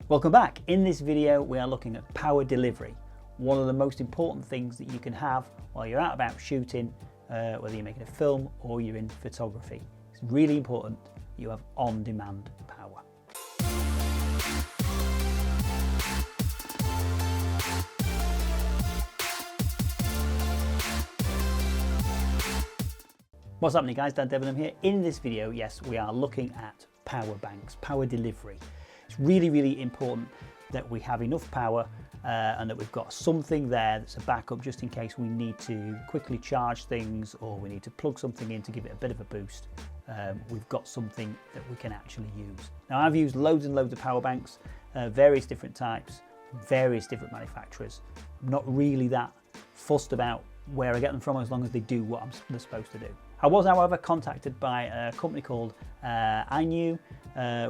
Welcome back. In this video we are looking at power delivery, one of the most important things that you can have while you're out about shooting, whether you're making a film or you're in photography. It's really important that you have on-demand power. What's happening guys, Dan Debenham here. In this video, yes, we are looking at power banks, power delivery. It's really important that we have enough power and that we've got something there that's a backup just in case we need to quickly charge things or we need to plug something in to give it a bit of a boost. We've got something that we can actually use. Now I've used loads and loads of power banks, various different types, various different manufacturers. I'm not really that fussed about where I get them from as long as they do what they're supposed to do. I was, however, contacted by a company called INIU,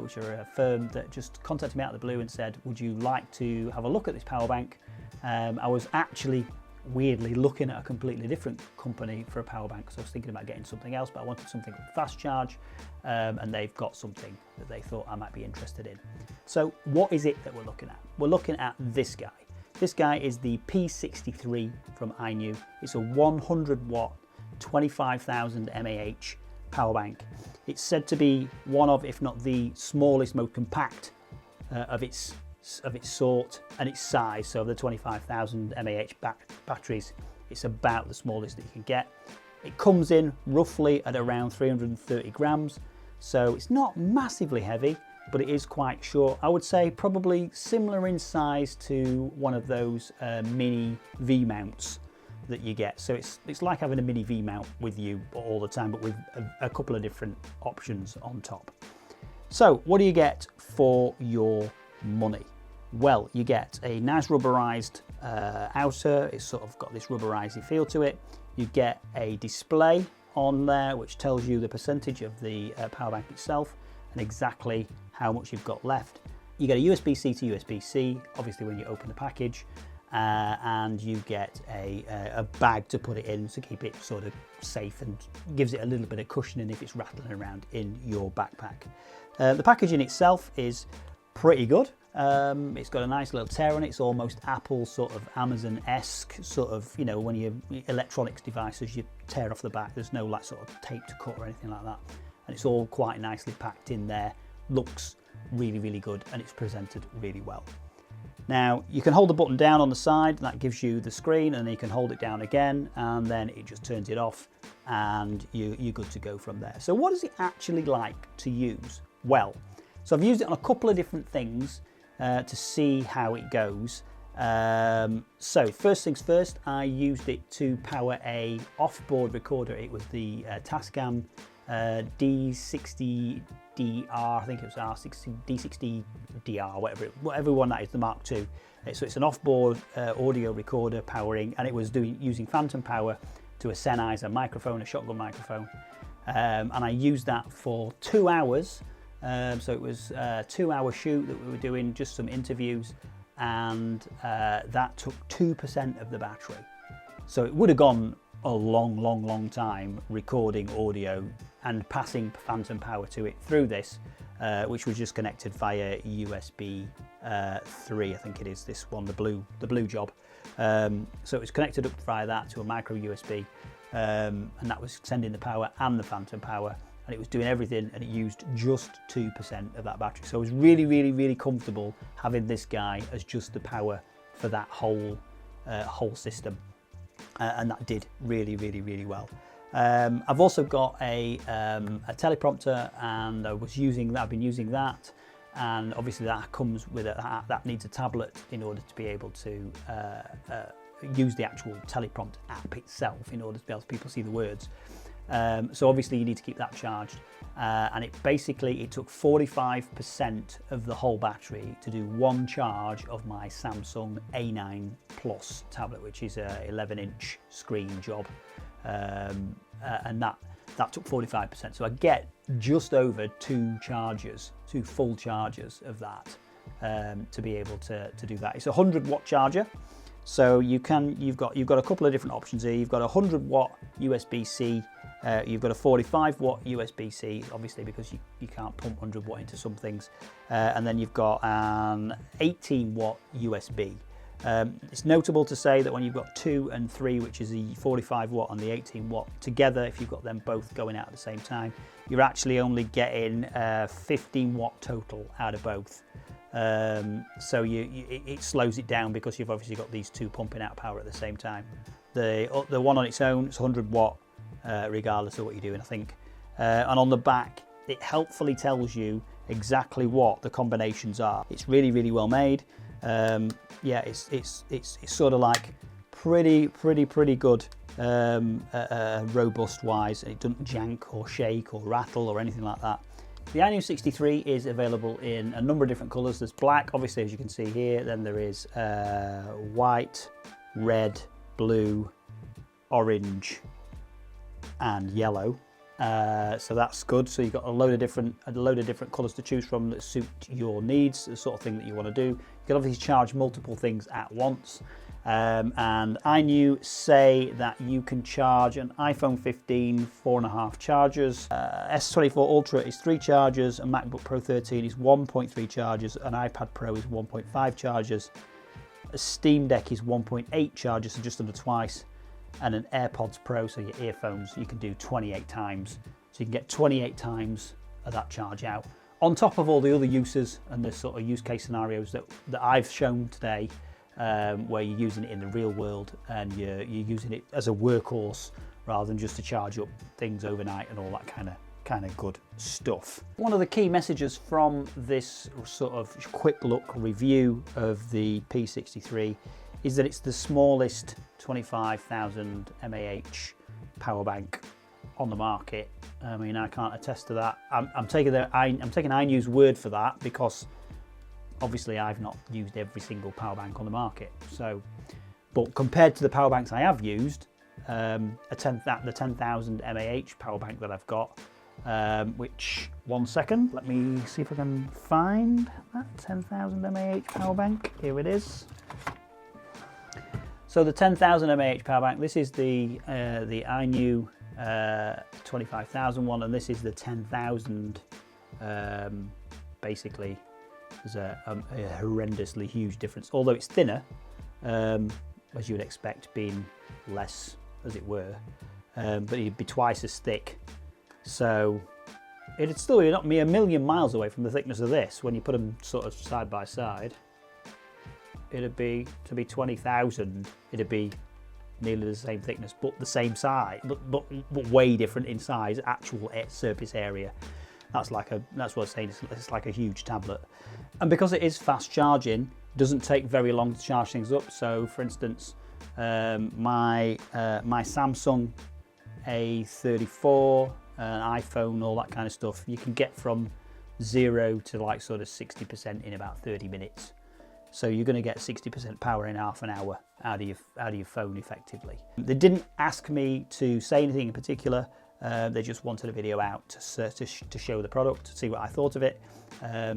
which are a firm that just contacted me out of the blue and said, would you like to have a look at this power bank? I was actually, weirdly, looking at a completely different company for a power bank because I was thinking about getting something else, but I wanted something with fast charge, and they've got something that they thought I might be interested in. So what is it that we're looking at? We're looking at this guy. This guy is the P63 from INIU. It's a 100 watt, 25,000 mAh power bank. It's said to be one of, if not the smallest, most compact of its sort and its size. So of the 25,000 mAh batteries, it's about the smallest that you can get. It comes in roughly at around 330 grams, so it's not massively heavy, but it is quite short. I would say probably similar in size to one of those mini V-mounts that you get. So it's like having a mini V-mount with you all the time, but with a couple of different options on top. So what do you get for your money? Well, you get a nice rubberized outer. It's sort of got this rubberized feel to it. You get a display on there which tells you the percentage of the power bank itself and exactly how much you've got left. You get a USB-C to USB-C, obviously when you open the package, and you get a bag to put it in to keep it sort of safe and gives it a little bit of cushioning if it's rattling around in your backpack. The packaging itself is pretty good. It's got a nice little tear on it. It's almost Apple sort of Amazon-esque sort of, you know, when you electronics devices you tear off the back, there's no like sort of tape to cut or anything like that, and it's all quite nicely packed in there. Looks really good and it's presented really well. Now you can hold the button down on the side, that gives you the screen, and then you can hold it down again and then it just turns it off and you're good to go from there. So what is it actually like to use? Well, so I've used it on a couple of different things to see how it goes. So first things first, I used it to power a off-board recorder. It was the Tascam D60DR, I think it was D60DR, whatever one that is, the Mark II. So it's an off-board audio recorder powering, and it was using phantom power to a Sennheiser microphone, a shotgun microphone, and I used that for 2 hours. So it was a 2-hour shoot that we were doing, just some interviews, and that took 2% of the battery. So it would have gone a long time recording audio and passing phantom power to it through this, which was just connected via USB 3, I think it is, this one, the blue job. So it was connected up via that to a micro USB, and that was sending the power and the phantom power, and it was doing everything, and it used just 2% of that battery. So I was really comfortable having this guy as just the power for that whole system, and that did really well. I've also got a teleprompter, and I've been using that, and obviously that comes with that needs a tablet in order to be able to use the actual teleprompter app itself in order to be able to people see the words. So obviously you need to keep that charged, and it took 45% of the whole battery to do one charge of my Samsung A9 Plus tablet, which is a 11-inch screen job, and that took 45%. So I get just over two full charges of that to be able to do that. It's a 100 watt charger. So you've got a couple of different options here. You've got a 100 watt USB-C You've got a 45 watt USB-C, obviously because you can't pump 100 watt into some things. And then you've got an 18 watt USB. It's notable to say that when you've got 2 and 3, which is the 45 watt and the 18 watt together, if you've got them both going out at the same time, you're actually only getting 15 watt total out of both. So it slows it down because you've obviously got these two pumping out power at the same time. The one on its own, it's 100 watt regardless of what you're doing, I think. And on the back, it helpfully tells you exactly what the combinations are. It's really, really well made. Yeah, it's sort of like pretty good, robust wise. It doesn't jank or shake or rattle or anything like that. The INIU 63 is available in a number of different colours. There's black, obviously, as you can see here. Then there is white, red, blue, orange, and yellow. So that's good. So you've got a load of different colours to choose from that suit your needs, the sort of thing that you want to do. You can obviously charge multiple things at once. And INIU say that you can charge an iPhone 15 4.5 chargers, S24 Ultra is 3 chargers, a MacBook Pro 13 is 1.3 chargers, an iPad Pro is 1.5 chargers, a Steam Deck is 1.8 chargers, so just under twice, and an AirPods Pro, so your earphones, you can do 28 times. So you can get 28 times of that charge out, on top of all the other uses and the sort of use case scenarios that I've shown today, where you're using it in the real world and you're using it as a workhorse rather than just to charge up things overnight and all that kind of good stuff. One of the key messages from this sort of quick look review of the P63 is that it's the smallest 25,000 mAh power bank on the market. I mean, I can't attest to that. I'm taking INIU's word for that because obviously I've not used every single power bank on the market. So, but compared to the power banks I have used, the 10,000 mAh power bank that I've got, which, one second, let me see if I can find that 10,000 mAh power bank. Here it is. So the 10,000 mAh power bank, this is the INIU 25,000 one, and this is the 10,000. Basically, there's a horrendously huge difference, although it's thinner, as you would expect, being less, as it were, but it'd be twice as thick. So it'd still be not be a million miles away from the thickness of this when you put them sort of side by side. It'd be, to be 20,000, it'd be nearly the same thickness, but the same size, but way different in size, actual surface area. That's what I'm saying, it's like a huge tablet. And because it is fast charging, it doesn't take very long to charge things up. So for instance, my Samsung A34, an iPhone, all that kind of stuff, you can get from 0 to like sort of 60% in about 30 minutes. So you're going to get 60% power in half an hour out of your phone effectively. They didn't ask me to say anything in particular. They just wanted a video out to show the product, to see what I thought of it.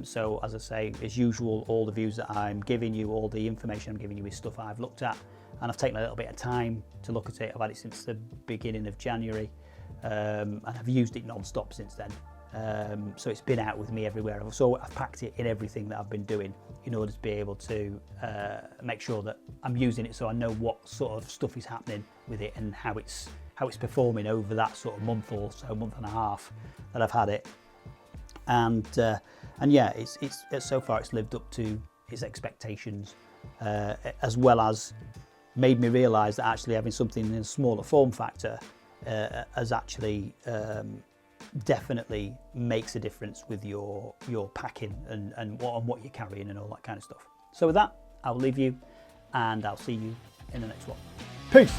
So as I say, as usual, all the views that I'm giving you, all the information I'm giving you is stuff I've looked at, and I've taken a little bit of time to look at it. I've had it since the beginning of January, and I've used it non-stop since then. So it's been out with me everywhere. So I've packed it in everything that I've been doing in order to be able to make sure that I'm using it, so I know what sort of stuff is happening with it and how it's performing over that sort of month or so, month and a half that I've had it. And yeah, it's so far it's lived up to its expectations, as well as made me realise that actually having something in a smaller form factor has actually definitely makes a difference with your packing and what you're carrying and all that kind of stuff. So with that, I'll leave you and I'll see you in the next one. Peace!